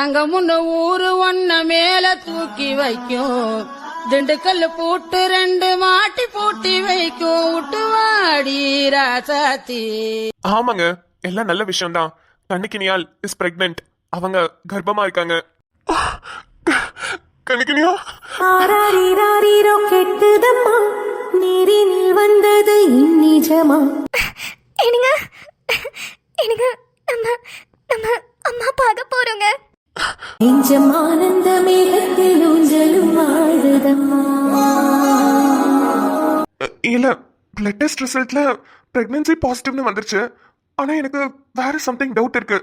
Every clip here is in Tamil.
தங்கமுன்னு ஊரு ஒன்ன மேல தூக்கி வைக்கும், திண்டுக்கல் பூட்டு 2 மாட்டி பூட்டி வைக்கும், விட்டுவாடி ராசாத்தி. ஆமாங்க, எல்லாம் நல்ல விஷயம் தான். கண்ணுக்கினியால் இஸ் பிரெக்னென்ட். அவங்க கர்ப்பமா இருக்காங்க. கண்ணுக்கினியா ஆராரிராரிரோ கெட்டுதம்மா, நீரினில் வந்தது இந்நிஜமா. என்னங்க என்னங்க, நம்ம நம்ம அம்மா பார்க்க போறோங்க. நெஞ்சம் ஆனந்த மேகத்தில் ஊஞ்சலும் ஆடுதம்மா. இல்ல, பிளட் டெஸ்ட் ரிசல்ட்ல பிரெக்னன்சி பாசிட்டிவ்னு வந்துருச்சு. ஆனா எனக்கு வேற சம்திங் டவுட் இருக்கு.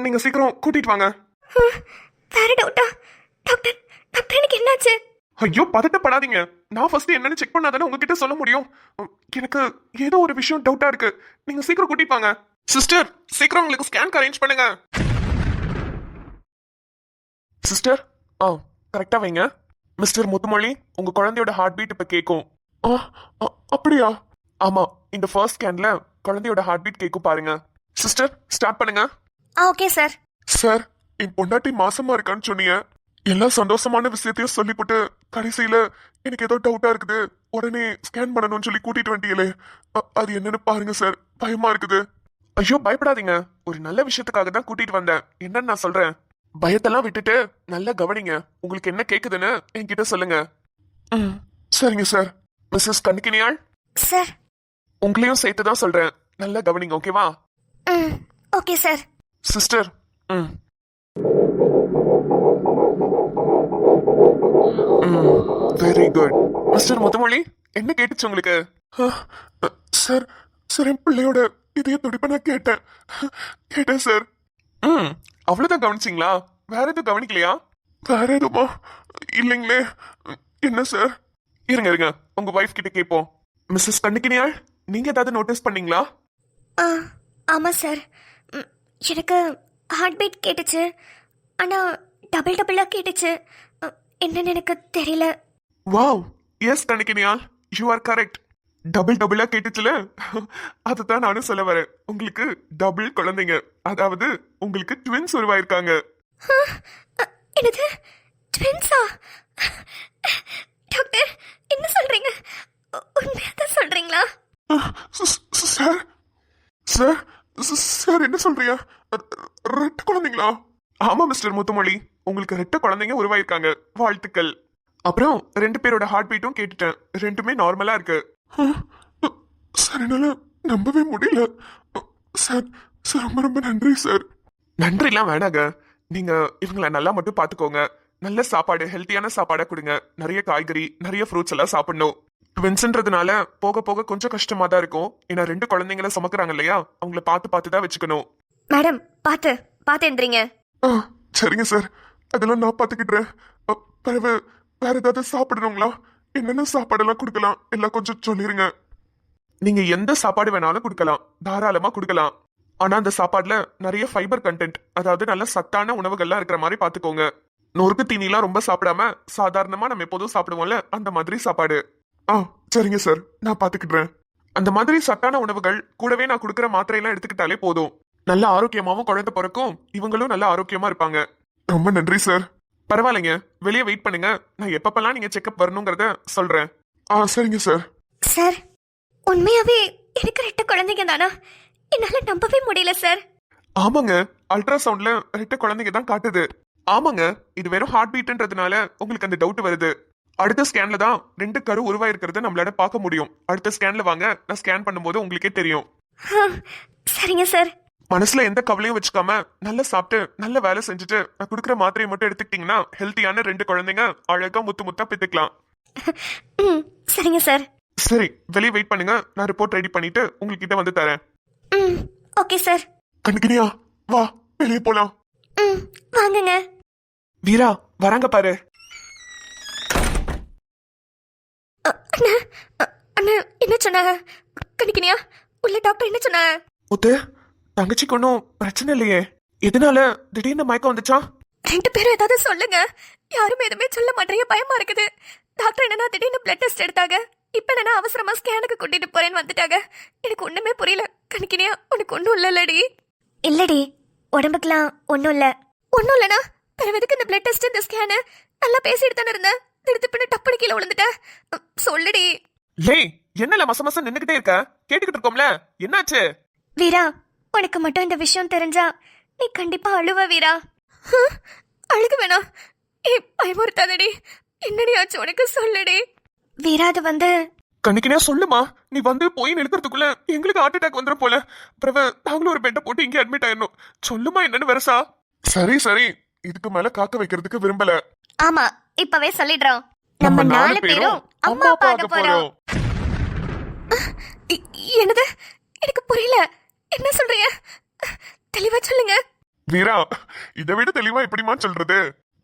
நீங்க சீக்கிரம் கூட்டிட்டு வாங்க. வேற டவுட்டா? டாக்டர் டாக்டர் எனக்கு என்னாச்சு? ஐயோ, பதட்டப்படாதீங்க. நான் ஃபர்ஸ்ட் என்னன்னு செக் பண்ணாதானே உங்ககிட்ட சொல்ல முடியும். எனக்கு ஏதோ ஒரு விஷயம் டவுட்டா இருக்கு. நீங்க சீக்கிரம் கூட்டிட்டு வாங்க. சிஸ்டர், சீக்கிரம் உங்களுக்கு ஸ்கேன் அரேஞ்ச் பண்ணுங்க. சிஸ்டர், கரெக்டா வைங்க. மிஸ்டர் முத்துமொழி, உங்க குழந்தையோட ஹார்ட் பீட் இப்ப கேட்கும். அப்படியா? ஆமா, இந்த ஃபர்ஸ்ட் ஸ்கேன்ல குழந்தையோட ஹார்ட் பீட் கேட்கும் பாருங்க. சிஸ்டர், ஸ்டார்ட் பண்ணுங்க. Okay sir. சார், என் பொண்டாட்டி மாசமா இருக்கான்னு சொன்னீங்க. எல்லா சந்தோஷமான விஷயத்தையும் சொல்லிவிட்டு கடைசியில எனக்கு ஏதோ டவுட்டா இருக்குது, உடனே ஸ்கேன் பண்ணணும்னு சொல்லி கூட்டிட்டு வந்துட்டீங்களே, அது என்னன்னு பாருங்க சார், பயமா இருக்குது. ஐயோ, பயப்படாதீங்க. ஒரு நல்ல விஷயத்துக்காக தான் கூட்டிட்டு வந்தேன். என்னன்னு நான் சொல்றேன். பயத்தெல்லாம் விட்டுட்டு நல்லா கவனிங்க. உங்களுக்கு என்ன கேக்குதுன்னு என்கிட்ட சொல்லுங்க. சரிங்க சார். மிஸ்ஸஸ் கண்ணுக்கினியாள் சார், உங்களையும் சேர்த்து தான் சொல்றேன். நல்லா கவனிங்க, ஓகேவா? Okay sir. Sister, very good. Mister Muthumozhi, என்ன கேட்டுச்சு உங்களுக்கு? சார், சார், என் பிள்ளையோட இதய துடிப்பை நான் கேட்டேன் சார். அவ்வளவுதான் கவனிச்சிங்களா? வேற எதுவும் கவனிக்கலையா? வேற எதுவுமா? இல்லைங்களே. என்ன சார்? இருங்க, உங்க வைஃப் கிட்ட கேட்போம். மிஸ்ஸஸ் கண்ணுக்கினியாள், நீங்க ஏதாவது நோட்டீஸ் பண்ணீங்களா? ஆமா சார், எனக்கு ஹார்ட் பீட் கேட்டுச்சு. ஆனா டபுள் டபுளா கேட்டுச்சு. என்னன்னு எனக்கு தெரியல. Wow, yes Kannukkiniyal, you are correct. Double டபுளா கேட்டுச்சுல, அதுதான் நானும் சொல்ல வரேன். உங்களுக்கு டபுள் குழந்தைங்க, அதாவது உங்களுக்கு ட்வின்ஸ் உருவாயிருக்காங்க. என்னது, ட்வின்ஸா? டாக்டர், என்ன சொல்றீங்க? உண்மையாதான் சொல்றீங்களா? சார், சார், சார், என்ன சொல்றீங்க? ரெட்ட குழந்தைங்களா? ஆமா மிஸ்டர் முத்துமொழி, உங்களுக்கு ரெட்ட குழந்தைங்க உருவாயிருக்காங்க. வாழ்த்துக்கள். அப்புறம் 2 பேரோட ஹார்ட் பீட்டும் கேட்டுட்டேன். 2மே நார்மலா இருக்கு. சார், என்னால நம்பவே முடியல. சார், சார், ரொம்ப ரொம்ப நன்றி சார். நன்றிலாம் வேணாங்க. நீங்க இவங்களை நல்லா மட்டும் பாத்துக்கோங்க. நல்ல சாப்பாடு, ஹெல்த்தியான சாப்பாடா கொடுங்க. நிறைய காய்கறி, நிறைய ஃப்ரூட்ஸ் எல்லாம் சாப்பிடணும். ட்வின்ஸ்ன்றதுனால போக போக கொஞ்சம் கஷ்டமா தான் இருக்கும். ஏன்னா 2 குழந்தைங்கள சுமக்குறாங்க இல்லையா, அவங்கள பார்த்து தான் வச்சுக்கணும். மேடம், பார்த்து எந்திரிங்க. சரிங்க சார், அதெல்லாம் நான் பாத்துக்கிட்டேன். பிறகு வேற ஏதாவது சாப்பிடணுங்களா? என்னென்ன சாப்பாடெல்லாம் கொடுக்கலாம், எல்லாம் கொஞ்சம் சொல்லிருங்க. நீங்க எந்த சாப்பாடு வேணாலும் கொடுக்கலாம், தாராளமா கொடுக்கலாம். ஆனா அந்த சாப்பாடுல நிறைய ஃபைபர் கண்டென்ட், அதாவது நல்ல சத்தான உணவுகள்லாம் இருக்கிற மாதிரி பாத்துக்கோங்க. நொறுக்கு தீனிலாம் ரொம்ப சாப்பிடாம சாதாரணமா நம்ம எப்போதும் சாப்பிடுவோம்ல, அந்த மாதிரி சாப்பாடு. சரிங்க சார், நான் பாத்துக்கிட்டேன். அந்த மாதிரி சத்தான உணவுகள் கூடவே நான் கொடுக்குற மாத்திரையெல்லாம் எடுத்துக்கிட்டாலே போதும். நல்ல ஆரோக்கியமாவும் குழந்தை பிறக்கும், இவங்களும் நல்ல ஆரோக்கியமா இருப்பாங்க. ரொம்ப நன்றி சார். பரவாயில்லைங்க, வெளியே வெயிட் பண்ணுங்க. நான் எப்பப்பெல்லாம் நீங்க செக்அப் வரணுங்கிறத சொல்றேன். சரிங்க சார். சார், உண்மையாவே எனக்கு ரெட்ட குழந்தைங்க தானா? என்னால நம்பவே முடியல சார். ஆமாங்க, அல்ட்ராசவுண்ட்ல ரெட்ட குழந்தைங்க தான் காட்டுது. ஆமாங்க, இது வெறும் ஹார்ட் பீட்ன்றதுனால உங்களுக்கு அந்த டவுட் வருது. அடுத்த ஸ்கேன்ல தான் 2 கரு உருவாயிருக்கிறத நம்மளால பார்க்க முடியும். அடுத்த ஸ்கேன்ல வாங்க, நான் ஸ்கேன் பண்ணும்போது உங்களுக்கே தெரியும். சரிங்க சார். மனசுல எந்த கவலையும் வச்சுக்காம நல்லா சாப்பிட்டு நல்ல வேலை செஞ்சுட்டு நான் கொடுக்குற மாத்திரையை மட்டும் எடுத்துக்கிட்டீங்கன்னா ஹெல்த்தியான 2 குழந்தைங்க அழகா முத்து முத்தா பெத்துக்கலாம். சரிங்க சார். சரி, வெளியே வெயிட் பண்ணுங்க. நான் ரிப்போர்ட் ரெடி பண்ணிட்டு உங்ககிட்ட வந்து தரேன். Okay sir. கண்ணுக்கினியா, வா, வெளியே போலாம். வாங்குங்க. வீரா, வராங்க பாரு. அண்ணா, என்ன சொன்னாங்க? கணிக்கணியா, உள்ள டாக்டர் என்ன சொன்னாங்க? முத்து, தங்கச்சிக்கு ஒன்றும் பிரச்சனை இல்லையே? எதனால திடீர்னு மயக்கம் வந்துச்சா? 2 பேரும் ஏதாவது சொல்லுங்க. யாரும் எதுவுமே சொல்ல மாட்டேங்க, பயமா இருக்குது. டாக்டர் என்னன்னா திடீர்னு பிளட் டெஸ்ட் எடுத்தாங்க. இப்ப என்னன்னா அவசரமா ஸ்கேனுக்கு கூட்டிட்டு போறேன்னு வந்துட்டாங்க. எனக்கு ஒண்ணுமே புரியல. கணிக்கணியா, உனக்கு ஒன்றும் இல்லடி? இல்லடி, உடம்புக்குலாம் ஒன்றும் இல்லை. ஒன்றும் இல்லைனா பிறகு எதுக்கு இந்த பிளட் டெஸ்ட் இந்த ஸ்கேனு? நல்லா பேசிட்டு தானே இருந்தேன். திருத்து பின்ன டப்புனு கீழே விழுந்துட்டேன். சொல்லுடி. லேய், என்னல மச மச நின்னுக்கிட்டே இருக்க? கேட்டுக்கிட்டு இருக்கோம்ல, என்னாச்சு? வீரா, உனக்கு மட்டும் இந்த விஷயம் தெரிஞ்சா நீ கண்டிப்பா அழுவ வீரா. அழுக வேணாம். பயமுறுத்தாதடி. என்னடி ஆச்சு உனக்கு? சொல்லுடி. வீரா, அது வந்து கண்ணிக்கினே சொல்லுமா. நீ வந்து போய் நிற்கிறதுக்குள்ள எங்களுக்கு ஹார்ட் அட்டாக் வந்துடும் போல. பிறகு நாங்களும் ஒரு பெட்டை போட்டு இங்கே அட்மிட் ஆயிடணும். சொல்லுமா என்னன்னு வரசா? சரி சரி, இதுக்கு மேல காக்க வைக்கிறதுக்கு விரும்பல. ஆமா, இப்பவே சொல்லிடுறோம். நம்ம 4 பேரும் அம்மா அப்பா ஆக போறோம். என்னது? எனக்கு புரியல. என்ன சொல்றீங்க? தெளிவா சொல்லுங்க. வீரா, இதை விட தெளிவா எப்படிமா சொல்றது?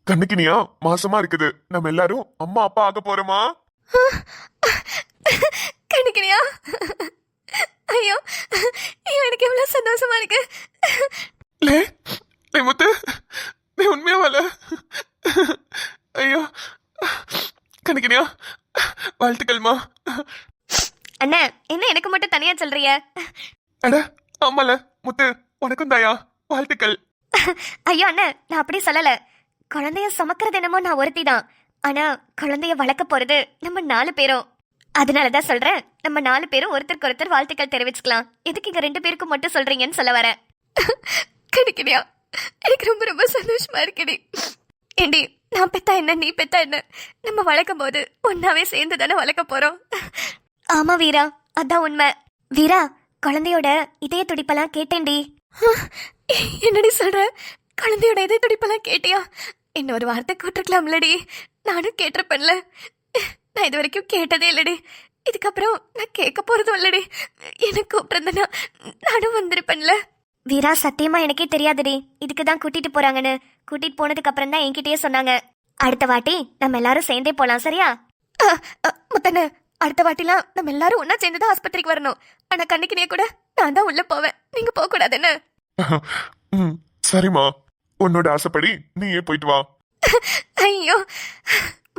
கண்ணுக்கினியா மாசமா இருக்குது. நம்ம எல்லாரும் அம்மா அப்பா ஆக போறோமா? கணிக்கிறியா? ஐயோ, எனக்கு எவ்வளவு சந்தோஷமா இருக்கு. லே லே முத்து, நீ உண்மையா வரல? ஐயோ, கண்ணுக்கினியா வாழ்த்துக்கள்மா. அண்ணா, என்ன எனக்கு மட்டும் தனியா சொல்றீங்க? அட ஆமால முத்து, உனக்கும் தாயா வாழ்த்துக்கள். ஐயோ அண்ணா, நான் அப்படி சொல்லல. குழந்தைய சுமக்கிறது என்னமோ நான் ஒருத்தி தான். ஆனா குழந்தைய வளர்க்க போறது நம்ம 4 பேரும். அதனாலதான் சொல்றேன், நம்ம 4 பேரும் ஒருத்தருக்கு ஒருத்தர் வாழ்த்துக்கள் தெரிவிச்சுக்கலாம். எதுக்கு இங்க 2 பேருக்கு மட்டும் சொல்றீங்கன்னு சொல்ல வரேன். கிடைக்கிறியா? எனக்கு ரொம்ப ரொம்ப சந்தோஷமா இருக்குடி. ஏண்டி, நான் பெத்தா என்ன, நீ பெத்தா என்ன, நம்ம வளர்க்கும் போது ஒன்னாவே சேர்ந்து தானே வளர்க்க போறோம். ஆமா வீரா, அதான் உண்மை. வீரா, குழந்தையோட இதய துடிப்பெல்லாம் கேட்டேன்டி. என்னடி சொல்ற? குழந்தையோட இதய துடிப்பெல்லாம் கேட்டியா? என்ன ஒரு வார்த்தை கூட்டிருக்கலாம்லடி. நானும் கேட்டிருப்பேன்ல. நான் இது வரைக்கும் கேட்டதே இல்லடி. இதுக்கப்புறம் நான் கேட்க போறதும் இல்லடி. எனக்கு கூப்பிட்டிருந்தேன்னா நானும் வந்திருப்பேன்ல. வீரா, சத்தியமா எனக்கே தெரியாதுடி இதுக்குதான் கூட்டிட்டு போறாங்கன்னு. கூட்டிட்டு போனதுக்கு அப்புறம் தான் என்கிட்டயே சொன்னாங்க. அடுத்த வாட்டி நம்ம எல்லாரும் சேர்ந்தே போலாம், சரியா? முத்தண்ண, அடுத்த வாட்டிலாம் நம்ம எல்லாரும் ஒன்னா சேர்ந்துதான் ஆஸ்பத்திரிக்கு வரணும். ஆனா கண்ணிக்கினே கூட நான் தான் உள்ள போவேன். நீங்க போக கூடாதுன்னு. சரிம்மா, உன்னோட ஆசைப்படி நீயே போயிட்டு வா. ஐயோ,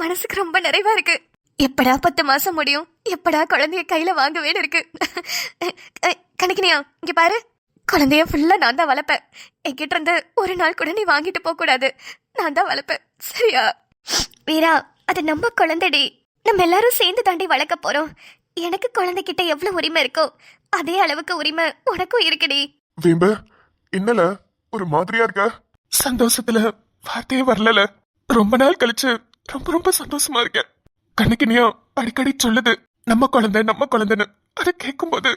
மனசுக்கு ரொம்ப நிறைவா இருக்கு. எப்படா 10 மாசம் முடியும், எப்படா குழந்தைய கையில வாங்கவேன்னு இருக்கு. கணக்கினியா, இங்க பாரு. குழந்தைய ஃபுல்லா நான் தான் வளர்ப்பேன். என்கிட்ட இருந்து ஒரு நாள் கூட நீ வாங்கிட்டு போக கூடாது. நான் தான் வளர்ப்பேன், சரியா? வீரா, அது நம்ம குழந்தைடி. நம்ம எல்லாரும் சேர்ந்து தாண்டி வளர்க்க போறோம். எனக்கு குழந்தைகிட்ட எவ்வளவு உரிமை இருக்கோ அதே அளவுக்கு உரிமை உனக்கும் இருக்குடி. வேம்பு, என்னல ஒரு மாதிரியா இருக்க? சந்தோஷத்துல வார்த்தையே வரல. ரொம்ப நாள் கழிச்சு ரொம்ப ரொம்ப சந்தோஷமா இருக்கேன். கண்ணுக்கினியா அடிக்கடி சொல்லுது நம்ம குழந்தைன்னு. அதை கேட்கும் போது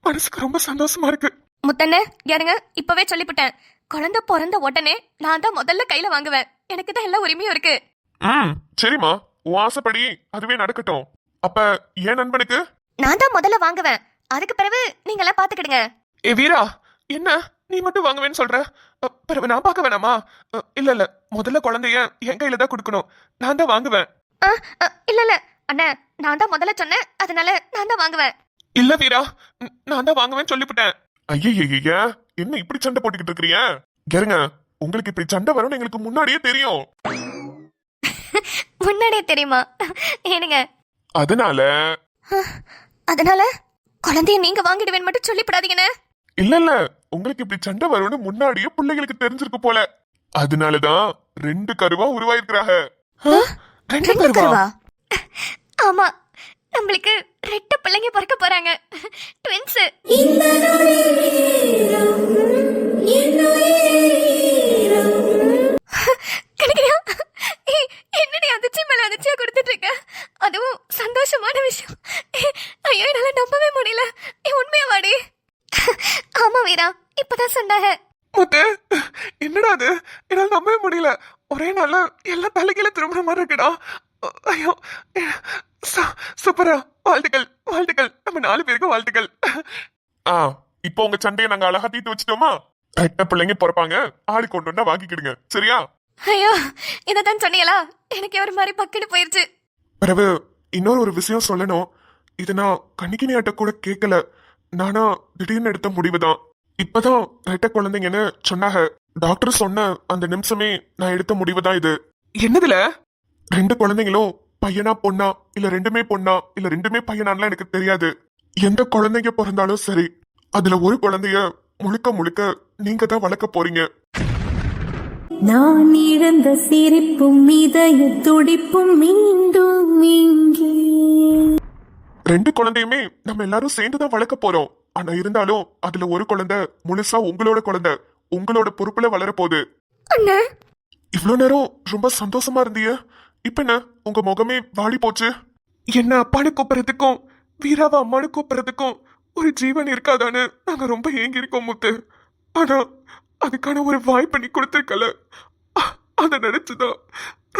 மனசுக்கு ரொம்ப சந்தோஷமா இருக்கு. முத்தண்ணே, யாருங்க, இப்பவே சொல்லிவிட்டேன். குழந்தை பிறந்த உடனே நான் தான் முதல்ல கையில வாங்குவேன். எனக்கு தான் எல்லா உரிமையும் இருக்கு. சரிம்மா, உன் ஆசைப்படி அதுவே நடக்கட்டும். அப்ப ஏன் நண்பனுக்கு நான் தான் முதல்ல வாங்குவேன். அதுக்கு பிறகு நீங்க எல்லாம் பாத்துக்கிடுங்க. ஏ வீரா, என்ன நீ மட்டும் வாங்குவேன்னு சொல்ற? பிறகு நான் பார்க்க வேணாமா? இல்ல, முதல்ல குழந்தைய என் கையில தான் கொடுக்கணும். நான் தான் வாங்குவேன். இல்ல அண்ணா, நான் தான் முதல்ல சொன்னேன். அதனால நான் தான் வாங்குவேன். இல்ல வீரா, நான் தான் வாங்குவேன்னு சொல்லிவிட்டேன். ஐயா, என்ன இப்படி சண்டை போட்டுக்கிட்டு இருக்கிறீங்க? கேருங்க, உங்களுக்கு இப்படி சண்டை வரும்னு எங்களுக்கு முன்னாடியே தெரியும். முன்னாடியே தெரியுமா? ஏனுங்க? அதனால குழந்தைய நீங்க வாங்கிடுவேன் மட்டும் சொல்லிப்படாதீங்கண்ணே. இல்ல, உங்களுக்கு இப்படி சண்டை வரும்னு முன்னாடியே பிள்ளைங்களுக்கு தெரிஞ்சிருக்கு போல. அதனாலதான் 2 கருவா உருவாயிருக்கிறாங்க. 2 கருவா? ஆமா, நம்மளுக்கு 2 பிள்ளைங்க பிறக்க போறாங்க. ட்வின்ஸ். என்னடி அதிர்ச்சி மேல அதிர்ச்சியா கொடுத்துட்டு இருக்க? அதுவும் சந்தோஷமான விஷயம். ஐயோ, என்னால நம்பவே முடியல. உண்மையா வாடி? ஆமா வீரா, இப்பதான் சொன்னாங்க. முத்து, என்னடா அது? என்னால நம்பவே முடியல. ஒரே நாள்ல எல்லாம் தலைகீழ திரும்புற மாதிரி இருக்குடா. ஐயோ, சூப்பரா. வாழ்த்துக்கள். நம்ம 4 பேருக்கு வாழ்த்துக்கள். இப்போ உங்க சண்டையை நாங்க அழகா தீர்த்து வச்சுட்டோமா? 2 பிள்ளைங்க பிறப்பாங்க. ஆளு கொண்டு வந்தா வாங்கிக்கிடுங்க, சரியா? ஐயோ, இததான் சொன்னீங்களா? எனக்கு ஒரு மாதிரி பக்குன்னு போயிருச்சு. பிறகு இன்னொரு விஷயம் சொல்லணும். இது நான் கண்ணிக்கினியாட்ட கூட கேட்கல. நானா திடீர்னு எடுத்த முடிவுதான். இப்பதான் 2 குழந்தைங்கன்னு சொன்னாங்க. டாக்டர் சொன்ன அந்த நிமிஷமே நான் எடுத்த முடிவுதான் இது. என்னதுல? 2 குழந்தைங்களும் பையனா பொண்ணா, இல்ல 2மே பொண்ணா, இல்ல 2மே பையனான்லாம் எனக்கு தெரியாது. எந்த குழந்தைங்க பிறந்தாலும் சரி, அதுல ஒரு குழந்தைய முழுக்க நீங்க தான் வளர்க்க போறீங்க. நான் இழந்த சிரிப்பும் இதய துடிப்பும் மீண்டும் இங்கே. 2 குழந்தையுமே நம்ம எல்லாரும் சேர்ந்துதான் வளர்க்க போறோம். ஆனா இருந்தாலும் அதுல ஒரு குழந்தை முழுசா உங்களோட குழந்தை, உங்களோட பொறுப்புல வளர போகுது. அண்ணா இவ்வளவு நேரம் ரொம்ப சந்தோஷமா இருந்தீங்க, இப்ப என்ன உங்க முகமே வாடி போச்சு? என்ன அப்பான்னு கூப்பிடுறதுக்கும் வீராவை அம்மானு கூப்பிடுறதுக்கும் ஒரு ஜீவன் இருக்காதான்னு நாங்க ரொம்ப ஏங்கி இருக்கோம் முத்து. ஆனா அதுக்கான ஒரு வாய்ப்பு நீ கொடுத்திருக்கல, அதை நினைச்சுதான்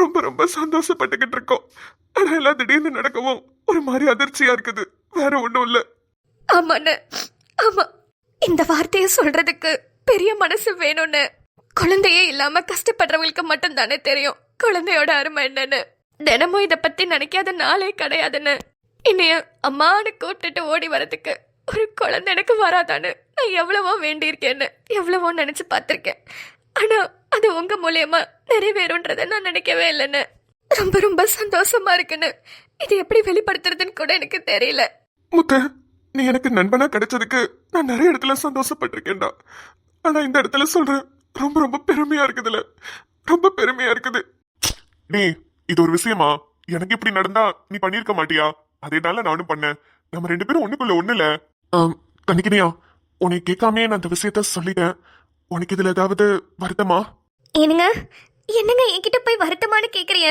ரொம்ப ரொம்ப சந்தோஷப்பட்டுக்கிட்டு இருக்கோம். ஆனா எல்லாம் திடீர்னு நடக்கவும் ஒரு மாதிரி அதிர்ச்சியா இருக்குது, வேற ஒண்ணும் இல்ல. ஆமாண்ணே, ஆமா. இந்த வார்த்தையை சொல்றதுக்கு பெரிய மனசு வேணும்னு. குழந்தையே இல்லாம கஷ்டப்படுறவங்களுக்கு மட்டும் தானே தெரியும் குழந்தையோட அருமை என்னன்னு. தினமும் இத பத்தி நினைக்காத நாளே கிடையாதுன்னு. என்னைய அம்மானு கூப்பிட்டுட்டு ஓடி வரதுக்கு ஒரு குழந்தை எனக்கு வராதான்னு நான் எவ்வளவோ வேண்டியிருக்கேன்னு எவ்வளவோ நினைச்சு பார்த்திருக்கேன். ஆனா அது உங்க மூலியமா நிறைவேறும்ன்றத நான் நினைக்கவே இல்லைன்னு. ரொம்ப ரொம்ப சந்தோஷமா இருக்குன்னு. இது எப்படி வெளிப்படுத்துறதுன்னு கூட எனக்கு தெரியல. முத்து, நீ எனக்கு நண்பனா கிடைச்சதுக்கு நான் நிறைய இடத்துல சந்தோஷப்பட்டிருக்கேன்டா. ஆனா இந்த இடத்துல சொல்றேன், ரொம்ப ரொம்ப பெருமையா இருக்குதுல, ரொம்ப பெருமையா இருக்குது. நீ இது ஒரு விஷயமா? எனக்கு இப்படி நடந்தா நீ பண்ணிருக்க மாட்டியா? அதேனால நானும் பண்ணேன். நம்ம 2 பேரும் ஒண்ணுக்குள்ள ஒண்ணு இல்ல. கணிக்கினியா, உன்னை கேட்காமே நான் அந்த விஷயத்த சொல்லிட்டேன். உனக்கு இதுல ஏதாவது வருத்தமா? என்னங்க என்னங்க என்கிட்ட போய் வருத்தமானு கேக்குறீங்க?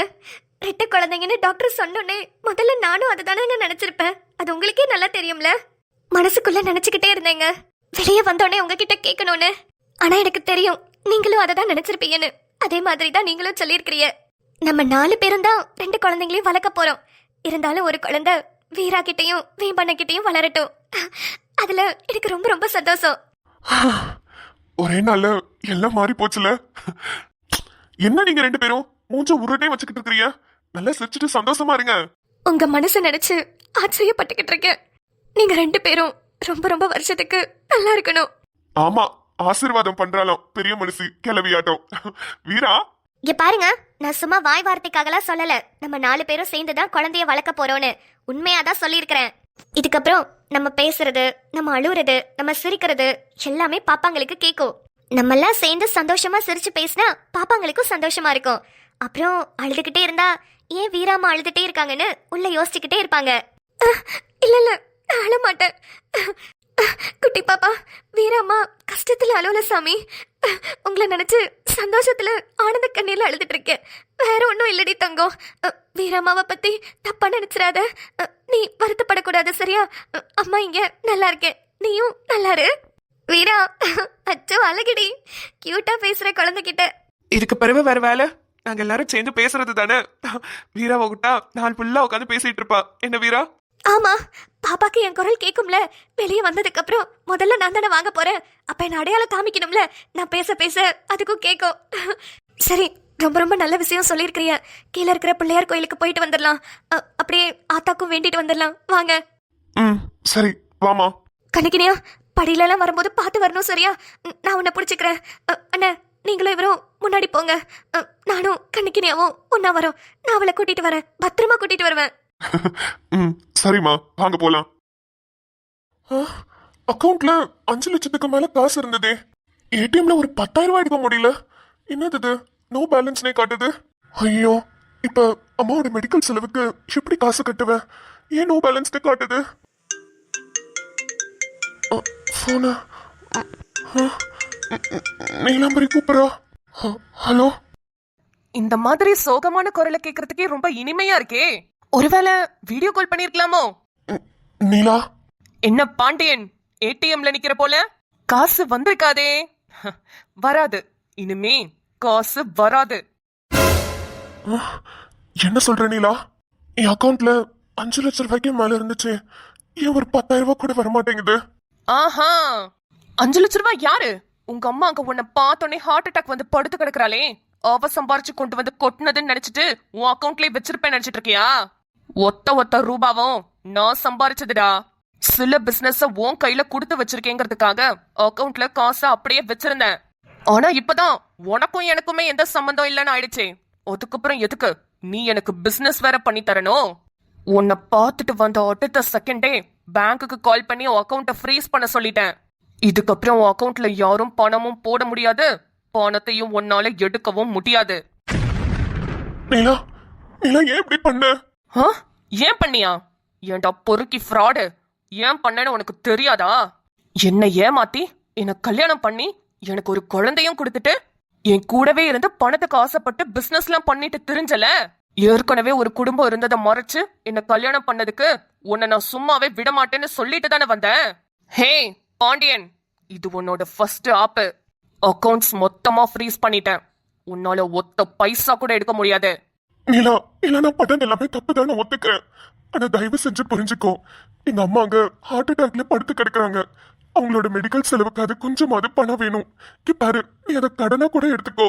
2 குழந்தைங்கன்னு டாக்டர் சொன்னோன்னே முதல்ல நானும் அதை தானே நினைச்சிருப்பேன். அது உங்களுக்கே நல்லா தெரியும்ல. மனசுக்குள்ள நினைச்சுக்கிட்டே இருந்தேங்க, வெளியே வந்தோடனே உங்ககிட்ட கேட்கணும்னு. ஆனா எனக்கு தெரியும் நீங்களும் அதை தான் நினைச்சிருப்பீங்கன்னு. அதே மாதிரி தான் நீங்களும் சொல்லியிருக்கிறீங்க. நம்ம 4 பேரும் தான் 2 குழந்தைங்களையும் வளர்க்க போறோம். இருந்தாலும் ஒரு குழந்தை வீரா கிட்டையும் வீம்பண்ண கிட்டையும் வளரட்டும். அதுல எனக்கு ரொம்ப ரொம்ப சந்தோஷம். ஒரே நாள்ல எல்லாம் மாறி போச்சுல. என்ன நீங்க 2 பேரும் மூஞ்ச உருட்டே வச்சுக்கிட்டு இருக்கிறீங்க? நல்லா சிரிச்சுட்டு சந்தோஷமா இருங்க. உங்க மனசை நினைச்சு ஆச்சரியப்பட்டுக்கிட்டு இருக்கேன். நீங்க 2 பேரும் ரொம்ப ரொம்ப வருஷத்துக்கு நல்லா இருக்கணும். ஆமா, ஆசீர்வாதம் பண்றாளாம் பெரிய மனுஷி கிளவியாட்டம். வீரா, இங்க பாருங்க, நான் சும்மா வாய் வார்த்தைக்காகலாம் சொல்லல. நம்ம 4 பேரும் சேர்ந்து தான் குழந்தைய வளர்க்க போறோம்னு உண்மையாதான் சொல்லியிருக்கிறேன். இதுக்கப்புறம் நம்ம பேசுறது, நம்ம அழுவுறது, நம்ம சிரிக்கிறது எல்லாமே பாப்பாங்களுக்கு கேட்கும். நம்ம எல்லாம் சேர்ந்து சந்தோஷமா சிரிச்சு பேசினா பாப்பாங்களுக்கும் சந்தோஷமா இருக்கும். அப்புறம் அழுதுகிட்டே இருந்தா ஏன் வீராமா அழுதுட்டே இருக்காங்கன்னு உள்ள யோசிச்சுக்கிட்டே இருப்பாங்க. இல்ல இல்ல, நான் அழ மாட்டேன். குட்டி பாப்பா, வீராமா கஷ்டத்துல அழுவல சாமி. உங்களை நினைச்சு சந்தோஷத்துல ஆனந்த கண்ணீர்ல அழுதுட்டு இருக்கேன். வேற ஒன்னும் இல்லடி தங்கம். வீராமாவை பத்தி தப்பா நினைச்சிடாத. நீ வருத்தப்படக்கூடாது, சரியா? அம்மா இங்க நல்லா இருக்கேன், நீயும் நல்லாரு. வீரா, அச்சோ அழகிடி, கியூட்டா பேசுற குழந்தைகிட்ட. இதுக்கு பிறகு வேற வேலை? நாங்க எல்லாரும் சேர்ந்து பேசுறது தானே. வீராவை விட்டா நாள் ஃபுல்லா உட்காந்து பேசிட்டு இருப்பா. என்ன வீரா? ஆமா, பாப்பாக்கு என் குரல் கேட்கும்ல. வெளியே வந்ததுக்கு அப்புறம் முதல்ல நான் தானே வாங்க போறேன். அப்ப என்ன அடையாளம் காமிக்கணும்ல. நான் பேச பேச அதுக்கும் கேட்கும். சரி, ரொம்ப ரொம்ப நல்ல விஷயம் சொல்லியிருக்கிறிய. கீழே இருக்கிற பிள்ளையார் கோயிலுக்கு போயிட்டு வந்துடலாம். அப்படியே ஆத்தாக்கும் வேண்டிட்டு வந்துடலாம். வாங்க. சரி, வாமா. கணக்கினியா, படியில எல்லாம் வரும்போது பார்த்து வரணும், சரியா? நான் உன்னை பிடிச்சிக்கிறேன். அண்ணா, நீங்களும் இவரும் முன்னாடி போங்க. நானும் கண்ணிக்கினியாவும் ஒன்னா வரோம். நான் அவளை கூட்டிட்டு வரேன், பத்திரமா கூட்டிட்டு வருவேன். சரிம்மா, வாங்க போலாம். அக்கவுண்ட்ல 5 லட்சத்துக்கு மேல காசு இருந்ததே. ஏடிஎம்ல ஒரு 10,000 ரூபாய் எடுக்க முடியல. என்னது நோ பேலன்ஸ்னே காட்டுது. ஐயோ, இப்ப அம்மாவோட மெடிக்கல் செலவுக்கு எப்படி காசு கட்டுவேன்? ஏன் நோ பேலன்ஸ்னே காட்டுது? போன நீலாம்பரி கூப்பிடுறா. ஹலோ. இந்த மாதிரி சோகமான குரலை கேக்குறதுக்கே ரொம்ப இனிமையா இருக்கே. ஒருவேளை வீடியோ கால் பண்ணிருக்கலாமோ? நீலா. என்ன பாண்டியன், ஏடிஎம்ல நிக்கிற போல? காசு வந்திருக்காதே. வராது, இனிமே காசு வராது. என்ன சொல்ற நீலா? என் அக்கவுண்ட்ல 5 லட்சம் ரூபாய்க்கு மேல இருந்துச்சு. ஏன் ஒரு 10,000 ரூபாய் கூட வரமாட்டேங்குது? ஆஹா, 5 லட்சம் ரூபாய் யாரு? உங்க அம்மா அங்க உன்னை பார்த்தோன்னே ஹார்ட் அட்டாக் வந்து படுத்து கிடக்குறாளே, அவ சம்பாரிச்சு கொண்டு வந்து கொட்டுனதுன்னு நினைச்சிட்டு உன் அக்கவுண்ட்லயே வச்சிருப்பேன் நினைச்சிட்டு இருக்கியா? ஒத்த ரூபாவும் நான் சம்பாரிச்சதுடா. சில பிசினஸ் உன் கையில கொடுத்து வச்சிருக்கேங்கிறதுக்காக அக்கவுண்ட்ல காசை அப்படியே வச்சிருந்தேன். ஆனா இப்பதான் உனக்கும் எனக்குமே எந்த சம்பந்தம் இல்லைன்னு ஆயிடுச்சே. அதுக்கப்புறம் எதுக்கு நீ எனக்கு பிசினஸ் வேற பண்ணி தரணும்? உன்னை பார்த்துட்டு வந்த அடுத்த செகண்டே பேங்க்குக்கு கால் பண்ணி உன் அக்கவுண்ட்டை ஃப்ரீஸ் பண்ண சொல்லிட்டேன். இதுக்கப்புறம் உன் அக்கவுண்ட்ல யாரும் பணமும் போட முடியாது, பணத்தையும் உன்னால எடுக்கவும் முடியாது. நீலா நீலா ஏன் இப்படி பண்ண? ஆ? ஏன் பண்ணியா? ஏன்டா பொறுக்கி ஃப்ராடு, ஏன் பண்ணேன்னு உனக்கு தெரியாதா? என்னை ஏமாத்தி என்ன கல்யாணம் பண்ணி எனக்கு ஒரு குழந்தையும் கொடுத்துட்டு என் கூடவே இருந்து பணத்துக்கு ஆசைப்பட்டு பிசினஸ்லாம் பண்ணிட்டு திரிஞ்சல. ஏற்கனவே ஒரு குடும்பம் இருந்ததை மறைச்சு என்ன கல்யாணம் பண்ணதுக்கு உன்னை நான் சும்மாவே விட மாட்டேன்னு சொல்லிட்டு தானே வந்தேன். ஹே பாண்டியன், இது உன்னோட ஃபர்ஸ்ட் ஆப்பு. அக்கவுண்ட்ஸ் மொத்தமா ஃப்ரீஸ் பண்ணிட்டேன். உன்னால ஒத்த பைசா கூட எடுக்க முடியாது. நீலா இல்ல நான் பண்ணது எல்லாமே தப்பு தான், நான் ஒத்துக்கிறேன். ஆனா தயவு செஞ்சு புரிஞ்சுக்கோ, எங்க அம்மா அங்க ஹார்ட் அட்டாக்ல படுத்து கிடக்குறாங்க. அவங்களோட மெடிக்கல் செலவுக்கு அது கொஞ்சமாவது பணம் வேணும். இங்க பாரு, நீ அதை கடனா கூட எடுத்துக்கோ,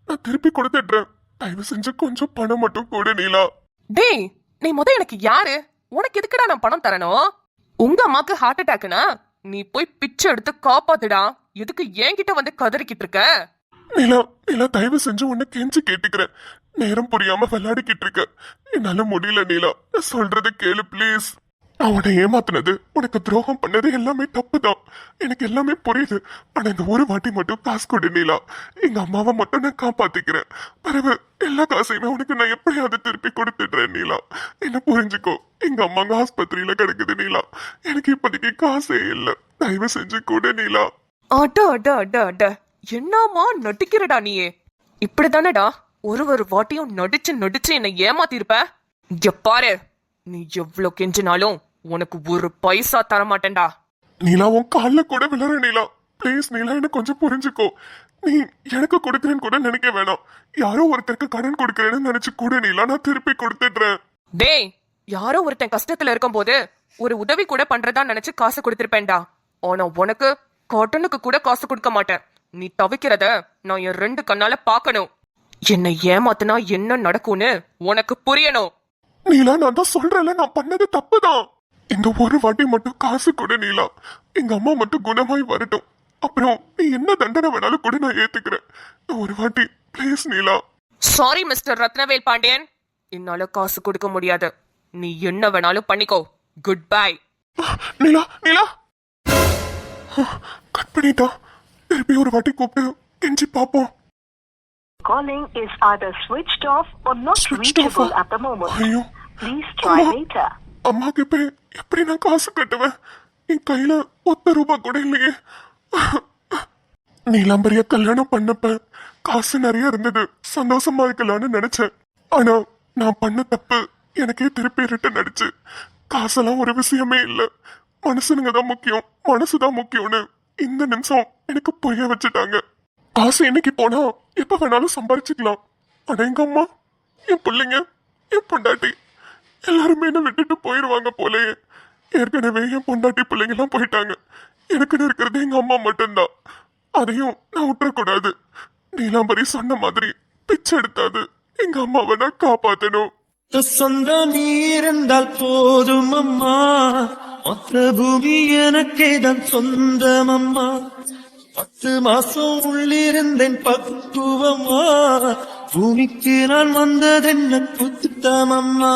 நான் திருப்பி கொடுத்துடுறேன். தயவு செஞ்சு கொஞ்சம் பணம் மட்டும் கொடு நீலா. டேய், நீ எனக்கு யாரு? உனக்கு எதுக்குடா நான் பணம் தரணும்? உங்க அம்மாக்கு ஹார்ட் அட்டாக்னா நீ போய் பிச்சை எடுத்து காப்பாத்துடா. எதுக்கு என்கிட்ட வந்து கதறிக்கிட்டு இருக்க? நீலா நீலா தயவு செஞ்சு உன்னை கெஞ்சி கேட்டுக்கிறேன். நேரம் புரியாம விளையாடிக்கிட்டு இருக்க. என்னால முடியல நீலா, நான் சொல்றதை கேளு ப்ளீஸ். நான் உன்னை ஏமாத்தினது, உனக்கு துரோகம் பண்ணது எல்லாமே தப்பு தான். எனக்கு எல்லாமே புரியுது. ஆனா இந்த ஒரு வாட்டி மட்டும் காசு கொடு நீலா. எங்க அம்மாவை மட்டும் நான் காப்பாத்திக்கிறேன். பிறகு எல்லா காசையுமே உனக்கு நான் எப்படியாவது திருப்பி கொடுத்துடுறேன் நீலா. என்ன புரிஞ்சுக்கோ, எங்க அம்மாங்க ஆஸ்பத்திரியில கிடக்குது நீலா. எனக்கு இப்போதைக்கு காசே இல்லை. தயவு செஞ்சு கொடு நீலா. அட அட அட அட, என்னமா நடிக்கிறடா நீயே? இப்படிதானடா ஒரு வாட்டியும் நடிச்சு நடிச்சு என்னை ஏமாத்திருப்ப. இங்க பாரு, நீ எவ்வளவு கெஞ்சினாலும் உனக்கு ஒரு பைசா தர மாட்டேன்டா. நீலா உன் காலில் கூட விழற நீலா. ப்ளீஸ் நீலா, என்ன கொஞ்சம் புரிஞ்சுக்கோ. நீ எனக்கு கொடுக்குறேன்னு கூட நினைக்க வேணாம். யாரோ ஒருத்தருக்கு கடன் கொடுக்குறேன்னு நினைச்சு கூட நீலா, நான் திருப்பி கொடுத்துடுறேன். டேய், யாரோ ஒருத்தன் கஷ்டத்துல இருக்கும் போது ஒரு உதவி கூட பண்றதா நினைச்சு காசு கொடுத்திருப்பேன்டா. ஆனா உனக்கு காட்டனுக்கு கூட காசு கொடுக்க மாட்டேன். நீ தவிக்கிறத நான் என் 2 கண்ணால பாக்கணும். என்னை ஏமாத்தினா என்ன நடக்கும்னு உனக்கு புரியணும். நீலா நான் தான் சொல்றேன்ல, நான் பண்ணது தப்புதான். இந்த ஒரு வாட்டி மட்டும் காசு கொடு நீலா. எங்க அம்மா மட்டும் குணமாய் வரட்டும். அப்புறம் நீ என்ன தண்டனை வேணாலும் கூட நான் ஏத்துக்கிறேன். ஒரு வாட்டி please Neela. Sorry mister Rathnavel Pandian, என்னால காசு கொடுக்க முடியாது. நீ என்ன வேணாலும் பண்ணிக்கோ. Good bye. Neela Neela cut பண்ணிட்டா. திருப்பி ஒரு வாட்டி கூப்பிட்டு கெஞ்சி பாப்போம். Calling is either switched off or not Switched off reachable ah? at the moment. ஐயோ, Please try அம்மா. later. அம்மாக்கு இப்ப எப்படி நான் காசு கட்டுவேன்? என் கையில ₹1 கூட இல்லையே. நீலாம்பரிய கல்யாணம் பண்ணப்ப காசு நிறைய இருந்தது, சந்தோஷமா இருக்கலாம்னு நினைச்சேன். ஆனா நான் பண்ண தப்பு எனக்கே திருப்பி ரிட்டன் அடிச்சு. காசெல்லாம் ஒரு விஷயமே இல்ல, மனுஷனுங்க தான் முக்கியம், மனசுதான் முக்கியம்னு இந்த நிமிஷம் எனக்கு புரிய வச்சுட்டாங்க. காசு என்னைக்கு போனா எப்ப வேணாலும் சம்பாரிச்சுக்கலாம். ஆனா எங்க அம்மா, என் பிள்ளைங்க, என் பொண்டாட்டி எல்லாருமே என்ன விட்டுட்டு போயிருவாங்க போலயே. ஏற்கனவே என் பொண்டாட்டி பிள்ளைங்க எல்லாம் போயிட்டாங்க. எனக்குன்னு இருக்கிறது எங்க அம்மா மட்டும்தான். அதையும் நான் விட்டுறக்கூடாது. நீலாம்பரி சொன்ன மாதிரி பிச்சை எடுத்தாது எங்க அம்மாவை நான் காப்பாத்தணும். சொந்தம் நீ இருந்தால் போதும் அம்மா, மொத்த பூமி எனக்கே தான் சொந்தம் அம்மா. 10 மாசம் உள்ளிருந்தேன் பக்குவம்மா, பூமிக்கு நான் வந்ததென்ன புத்தம் அம்மா.